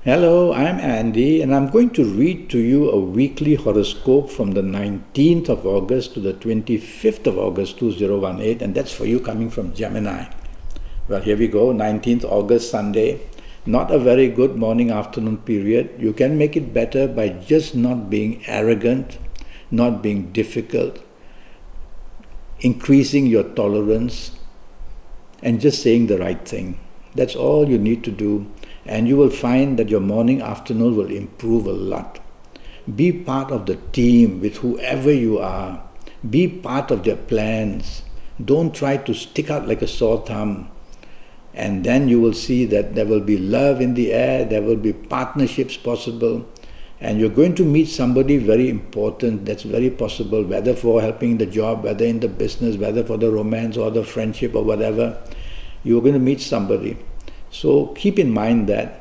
Hello, I'm Andy, and I'm going to read to you a weekly horoscope from the 19th of August to the 25th of August 2018, and that's for you coming from Gemini. Well, here we go, 19th August, Sunday. Not a very good morning-afternoon period. You can make it better by just not being arrogant, not being difficult, increasing your tolerance, and just saying the right thing. That's all you need to do. And you will find that your morning, afternoon will improve a lot. Be part of the team with whoever you are. Be part of their plans. Don't try to stick out like a sore thumb. And then you will see that there will be love in the air, there will be partnerships possible. And you're going to meet somebody very important, that's very possible, whether for helping the job, whether in the business, whether for the romance or the friendship or whatever. You're going to meet somebody. So keep in mind that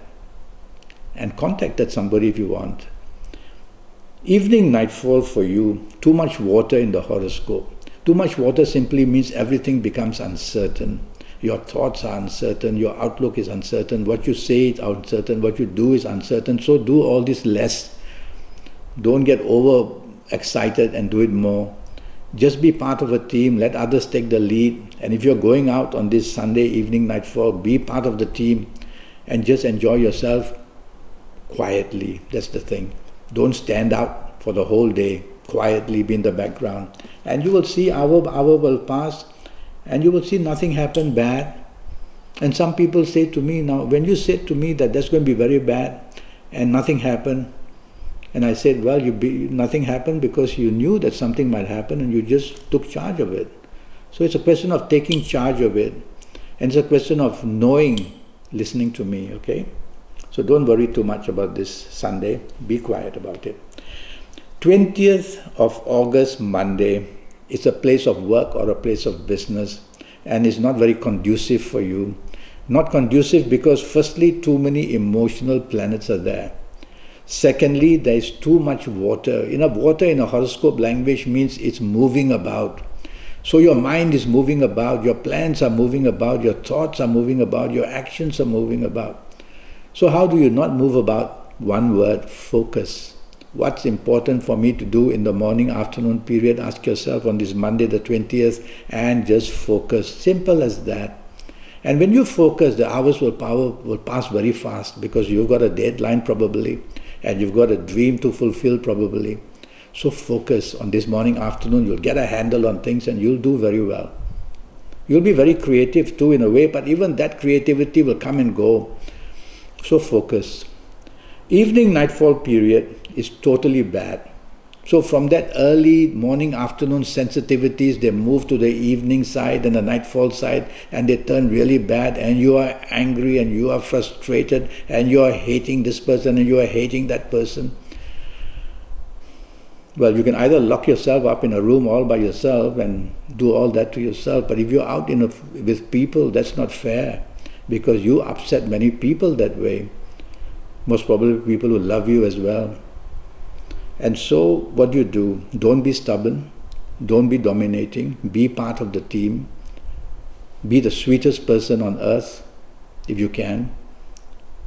and contact that somebody if you want. Evening nightfall for you, too much water in the horoscope. Too much water simply means everything becomes uncertain. Your thoughts are uncertain, your outlook is uncertain, what you say is uncertain, what you do is uncertain. So do all this less. Don't get over excited and do it more. Just be part of a team, let others take the lead. And if you're going out on this Sunday evening nightfall, be part of the team and just enjoy yourself quietly. That's the thing. Don't stand out for the whole day. Quietly be in the background. And you will see hour will pass and you will see nothing happen bad. And some people say to me, now when you said to me that that's going to be very bad and nothing happened, and I said, well, nothing happened because you knew that something might happen and you just took charge of it. So it's a question of taking charge of it. And it's a question of knowing, listening to me, okay? So don't worry too much about this Sunday. Be quiet about it. 20th of August, Monday, it's a place of work or a place of business, and it's not very conducive for you. Not conducive because firstly, too many emotional planets are there. Secondly, there is too much water. Water in a horoscope language means it's moving about. So your mind is moving about, your plans are moving about, your thoughts are moving about, your actions are moving about. So how do you not move about? One word, focus. What's important for me to do in the morning, afternoon period? Ask yourself on this Monday the 20th and just focus. Simple as that. And when you focus, the hours will pass very fast because you've got a deadline probably. And you've got a dream to fulfill probably. So focus on this morning, afternoon. You'll get a handle on things and you'll do very well. You'll be very creative too in a way, but even that creativity will come and go. So focus. Evening nightfall period is totally bad. So from that early morning, afternoon sensitivities, they move to the evening side and the nightfall side and they turn really bad and you are angry and you are frustrated and you are hating this person and you are hating that person. Well, you can either lock yourself up in a room all by yourself and do all that to yourself, but if you're out with people, that's not fair because you upset many people that way. Most probably people who love you as well. And so what do you do? Don't be stubborn, don't be dominating, be part of the team, be the sweetest person on earth if you can,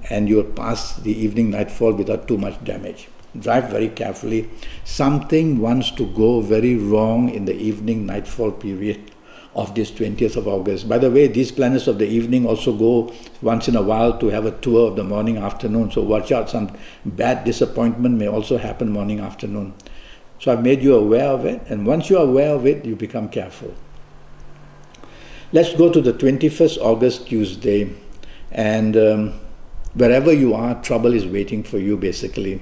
and you'll pass the evening nightfall without too much damage. Drive very carefully. Something wants to go very wrong in the evening nightfall period of this 20th of August. By the way, these planets of the evening also go once in a while to have a tour of the morning, afternoon. So watch out, some bad disappointment may also happen morning, afternoon. So I've made you aware of it, and once you're aware of it, you become careful. Let's go to the 21st August, Tuesday, and wherever you are, trouble is waiting for you basically.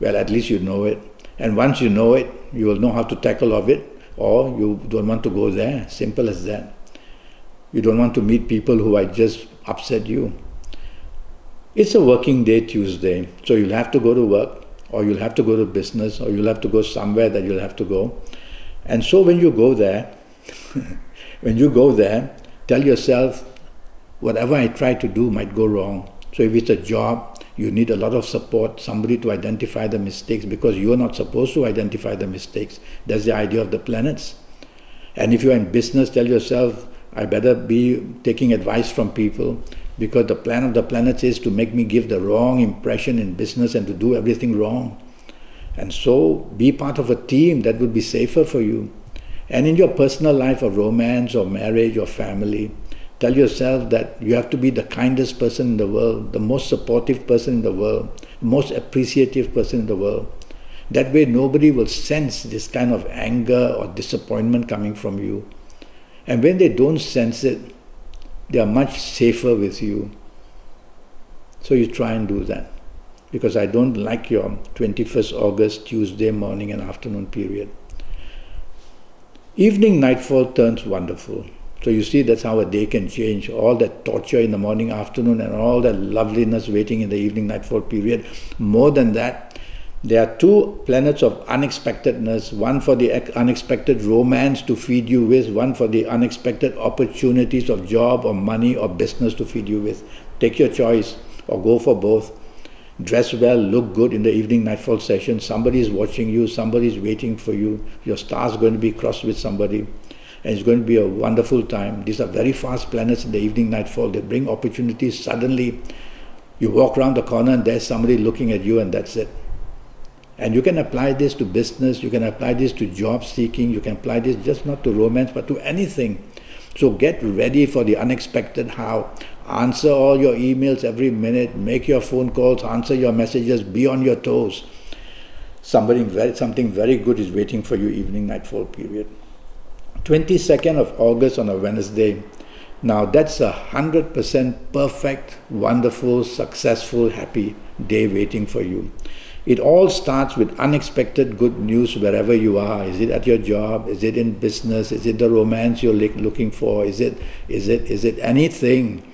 Well, at least you know it. And once you know it, you will know how to tackle of it. Or you don't want to go there, simple as that. You don't want to meet people who might just upset you. It's a working day Tuesday, so you'll have to go to work, or you'll have to go to business, or you'll have to go somewhere that you'll have to go. And so when you go there, tell yourself, whatever I try to do might go wrong. So if it's a job, you need a lot of support, somebody to identify the mistakes because you're not supposed to identify the mistakes. That's the idea of the planets. And if you're in business, tell yourself, I better be taking advice from people. because the plan of the planets is to make me give the wrong impression in business and to do everything wrong. And so be part of a team that would be safer for you. And in your personal life of romance or marriage or family, tell yourself that you have to be the kindest person in the world, the most supportive person in the world, the most appreciative person in the world. That way nobody will sense this kind of anger or disappointment coming from you. And when they don't sense it, they are much safer with you. So you try and do that. Because I don't like your 21st August, Tuesday morning and afternoon period. Evening nightfall turns wonderful. So you see, that's how a day can change. All that torture in the morning, afternoon, and all that loveliness waiting in the evening nightfall period. More than that, there are two planets of unexpectedness, one for the unexpected romance to feed you with, one for the unexpected opportunities of job or money or business to feed you with. Take your choice or go for both. Dress well, look good in the evening nightfall session. Somebody is watching you, somebody is waiting for you. Your star is going to be crossed with somebody. And it's going to be a wonderful time. These are very fast planets in the evening nightfall. They bring opportunities. Suddenly, you walk around the corner and there's somebody looking at you, and that's it. And you can apply this to business, you can apply this to job seeking, you can apply this just not to romance, but to anything. So get ready for the unexpected how. Answer all your emails every minute, make your phone calls, answer your messages, be on your toes. Something very good is waiting for you evening nightfall period. 22nd of August on a Wednesday. Now that's 100% perfect, wonderful, successful, happy day waiting for you. It all starts with unexpected good news wherever you are. Is it at your job? Is it in business? Is it the romance you're looking for? Is it anything?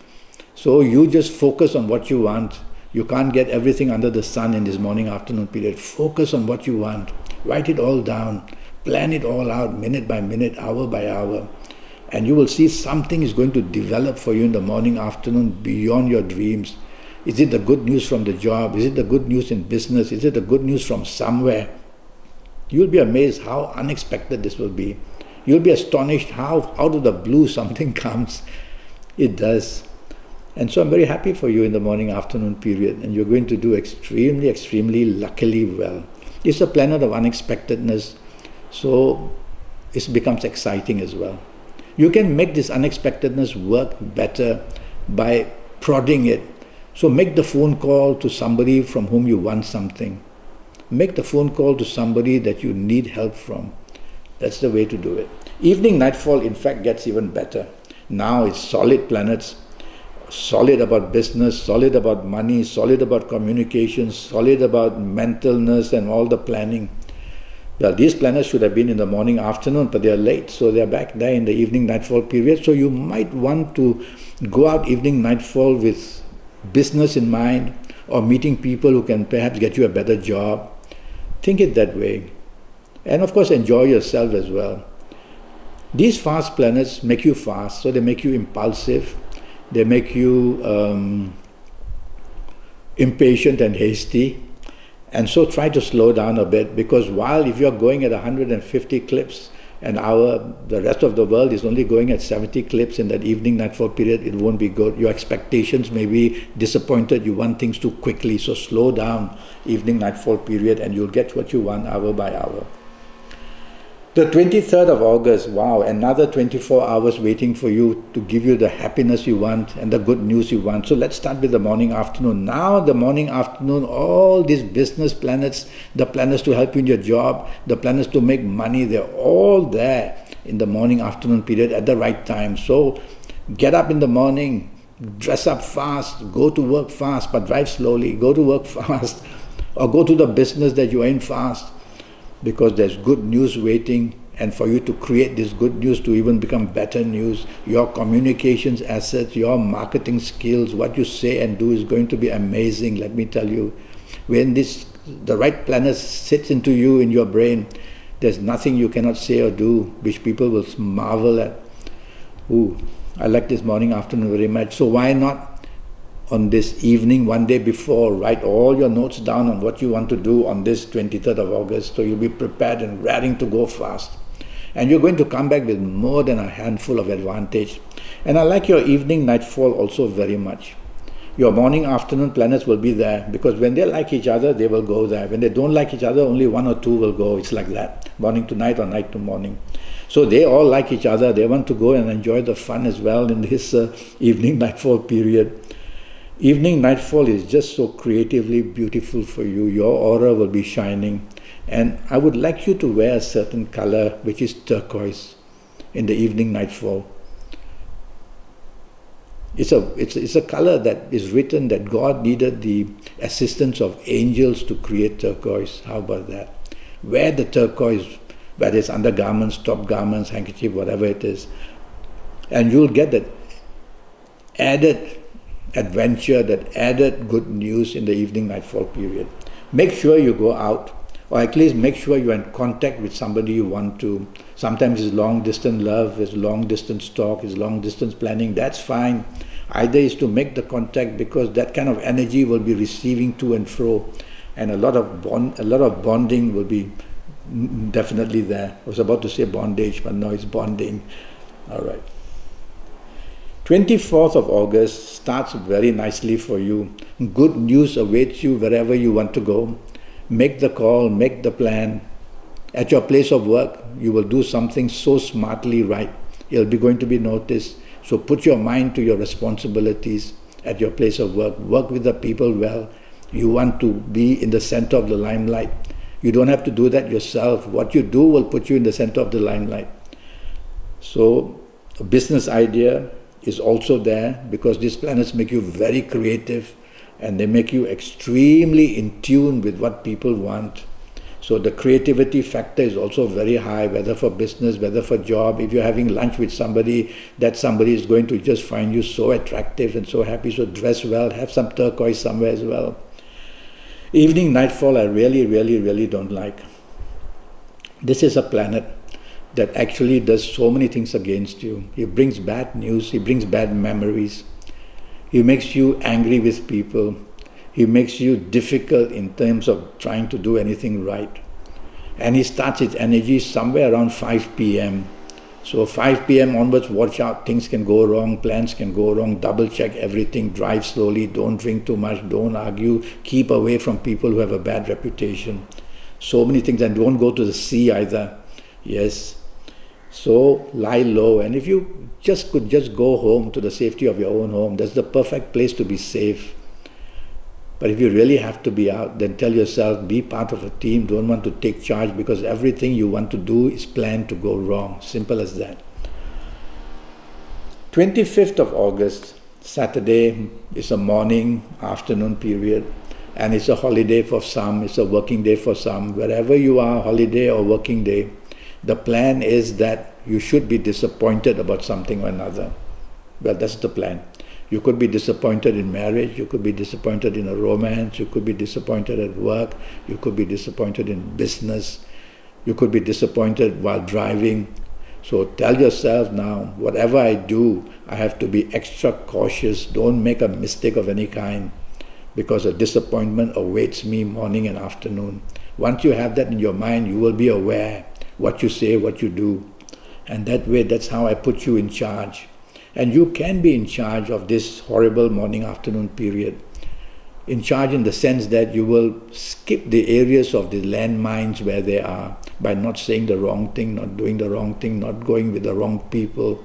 So you just focus on what you want. You can't get everything under the sun in this morning afternoon period. Focus on what you want. Write it all down. Plan it all out minute by minute, hour by hour. And you will see something is going to develop for you in the morning afternoon beyond your dreams. Is it the good news from the job? Is it the good news in business? Is it the good news from somewhere? You'll be amazed how unexpected this will be. You'll be astonished how out of the blue something comes. It does. And so I'm very happy for you in the morning afternoon period, and you're going to do extremely, extremely luckily well. It's a planet of unexpectedness, so it becomes exciting as well. You can make this unexpectedness work better by prodding it. So make the phone call to somebody from whom you want something. Make the phone call to somebody that you need help from. That's the way to do it. Evening nightfall, in fact, gets even better. Now it's solid planets, solid about business, solid about money, solid about communications, solid about mentalness and all the planning. Well, these planets should have been in the morning, afternoon, but they are late, so they are back there in the evening nightfall period. So you might want to go out evening nightfall with business in mind, or meeting people who can perhaps get you a better job. Think it that way. And of course enjoy yourself as well. These fast planets make you fast, so they make you impulsive, they make you impatient and hasty. And so try to slow down a bit, because while if you're going at 150 clips an hour, the rest of the world is only going at 70 clips in that evening nightfall period, it won't be good. Your expectations may be disappointed, you want things too quickly, so slow down evening nightfall period and you'll get what you want hour by hour. The 23rd of August, wow, another 24 hours waiting for you to give you the happiness you want and the good news you want. So let's start with the morning afternoon. Now the morning afternoon, all these business planets, the planets to help you in your job, the planets to make money, they're all there in the morning afternoon period at the right time. So get up in the morning, dress up fast, go to work fast, but drive slowly, go to work fast, or go to the business that you're in fast. Because there's good news waiting, and for you to create this good news to even become better news, your communications assets, your marketing skills, what you say and do is going to be amazing, let me tell you. When the right planet sits into you in your brain, there's nothing you cannot say or do which people will marvel at. Ooh, I like this morning afternoon very much, so why not on this evening, one day before, write all your notes down on what you want to do on this 23rd of August, so you'll be prepared and raring to go fast. And you're going to come back with more than a handful of advantage. And I like your evening nightfall also very much. Your morning afternoon planets will be there, because when they like each other, they will go there. When they don't like each other, only one or two will go. It's like that, morning to night or night to morning. So they all like each other. They want to go and enjoy the fun as well in this evening nightfall period. Evening nightfall is just so creatively beautiful for you. Your aura will be shining. And I would like you to wear a certain color, which is turquoise, in the evening nightfall. It's a color that is written that God needed the assistance of angels to create turquoise. How about that? Wear the turquoise, whether it's undergarments, top garments, handkerchief, whatever it is. And you'll get that added adventure, that added good news in the evening nightfall period. Make sure you go out, or at least make sure you're in contact with somebody you want to. Sometimes it's long distance love, it's long distance talk, it's long distance planning. That's fine. Either is to make the contact, because that kind of energy will be receiving to and fro, and a lot of bonding will be definitely there. I was about to say bondage, but no, it's bonding. All right. 24th of August starts very nicely for you. Good news awaits you wherever you want to go. Make the call, make the plan. At your place of work, you will do something so smartly right. You'll be going to be noticed. So put your mind to your responsibilities at your place of work. Work with the people well. You want to be in the center of the limelight. You don't have to do that yourself. What you do will put you in the center of the limelight. So a business idea is also there, because these planets make you very creative and they make you extremely in tune with what people want. So the creativity factor is also very high, whether for business, whether for job. If you're having lunch with somebody, that somebody is going to just find you so attractive and so happy. So dress well, have some turquoise somewhere as well. Evening nightfall I really don't like. This is a planet that actually does so many things against you. He brings bad news, he brings bad memories. He makes you angry with people. He makes you difficult in terms of trying to do anything right. And he starts his energy somewhere around 5 p.m. So 5 p.m. onwards, watch out, things can go wrong, plans can go wrong, double check everything, drive slowly, don't drink too much, don't argue, keep away from people who have a bad reputation. So many things, and don't go to the sea either. Yes. So lie low, and if you could just go home to the safety of your own home, that's the perfect place to be safe. But if you really have to be out, then tell yourself, be part of a team, don't want to take charge, because everything you want to do is planned to go wrong. Simple as that. 25th of August, Saturday, is a morning, afternoon period, and it's a holiday for some, it's a working day for some. Wherever you are, holiday or working day, the plan is that you should be disappointed about something or another. Well, that's the plan. You could be disappointed in marriage, you could be disappointed in a romance, you could be disappointed at work, you could be disappointed in business, you could be disappointed while driving. So tell yourself now, whatever I do, I have to be extra cautious. Don't make a mistake of any kind, because a disappointment awaits me morning and afternoon. Once you have that in your mind, you will be aware what you say, what you do. And that way, that's how I put you in charge. And you can be in charge of this horrible morning-afternoon period. In charge in the sense that you will skip the areas of the landmines where they are, by not saying the wrong thing, not doing the wrong thing, not going with the wrong people.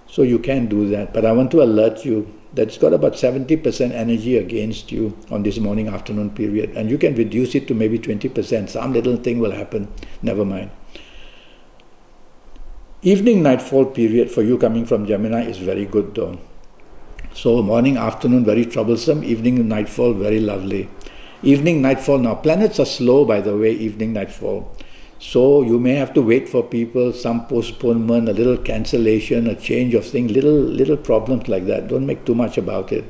So you can do that. But I want to alert you that it's got about 70% energy against you on this morning-afternoon period. And you can reduce it to maybe 20%. Some little thing will happen. Never mind. Evening nightfall period for you coming from Gemini is very good though. So morning, afternoon very troublesome, evening nightfall very lovely. Evening nightfall, now planets are slow by the way, evening nightfall. So you may have to wait for people, some postponement, a little cancellation, a change of things, little problems like that. Don't make too much about it.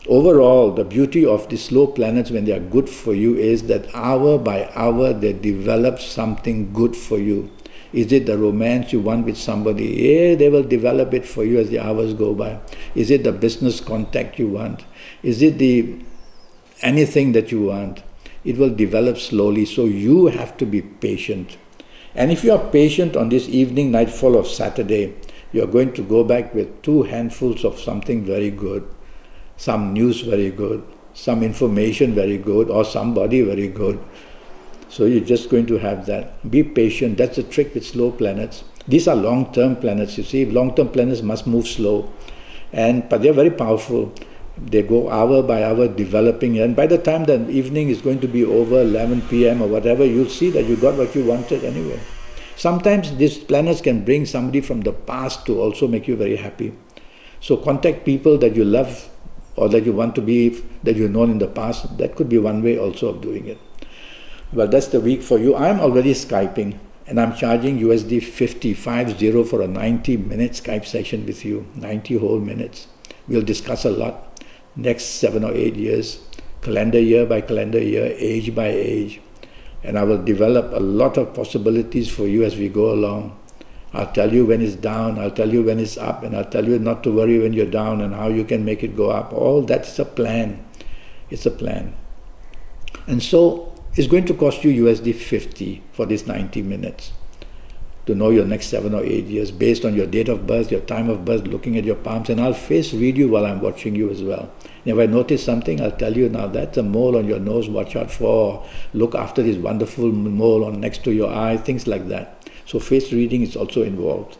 Overall, the beauty of the slow planets when they are good for you is that hour by hour they develop something good for you. Is it the romance you want with somebody? Yeah, they will develop it for you as the hours go by. Is it the business contact you want? Is it anything that you want? It will develop slowly, so you have to be patient. And if you are patient on this evening nightfall of Saturday, you're going to go back with 2 handfuls of something very good, some news very good, some information very good, or somebody very good. So you're just going to have that. Be patient. That's the trick with slow planets. These are long-term planets, you see. Long-term planets must move slow. But they're very powerful. They go hour by hour developing, and by the time the evening is going to be over, 11 p.m. or whatever, you'll see that you got what you wanted anyway. Sometimes these planets can bring somebody from the past to also make you very happy. So contact people that you love or that you want to be, that you've known in the past. That could be one way also of doing it. Well, that's the week for you. I'm already Skyping, and I'm charging USD 50 for a 90-minute Skype session with you, 90 whole minutes. We'll discuss a lot. Next 7 or 8 years, calendar year by calendar year, age by age. And I will develop a lot of possibilities for you as we go along. I'll tell you when it's down, I'll tell you when it's up, and I'll tell you not to worry when you're down and how you can make it go up. All that's a plan. It's a plan. And so it's going to cost you USD 50 for these 90 minutes to know your next 7 or 8 years based on your date of birth, your time of birth, looking at your palms, and I'll face read you while I'm watching you as well. And if I notice something, I'll tell you, now that's a mole on your nose, watch out for, look after this wonderful mole on next to your eye, things like that. So face reading is also involved.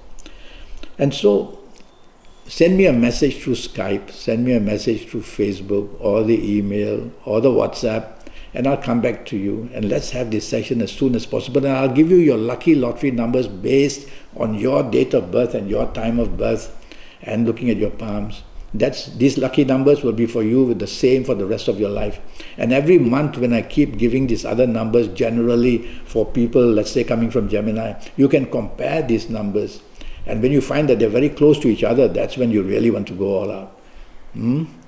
And so send me a message through Skype, send me a message through Facebook or the email or the WhatsApp, and I'll come back to you, and let's have this session as soon as possible. And I'll give you your lucky lottery numbers based on your date of birth and your time of birth and looking at your palms. These lucky numbers will be for you with the same for the rest of your life. And every month when I keep giving these other numbers, generally for people, let's say coming from Gemini, you can compare these numbers. And when you find that they're very close to each other, that's when you really want to go all out.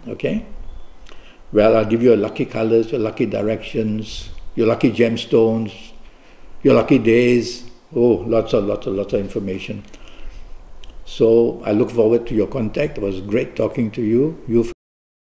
Okay? Well, I'll give you your lucky colors, your lucky directions, your lucky gemstones, your lucky days. Oh, lots of information. So I look forward to your contact. It was great talking to you. You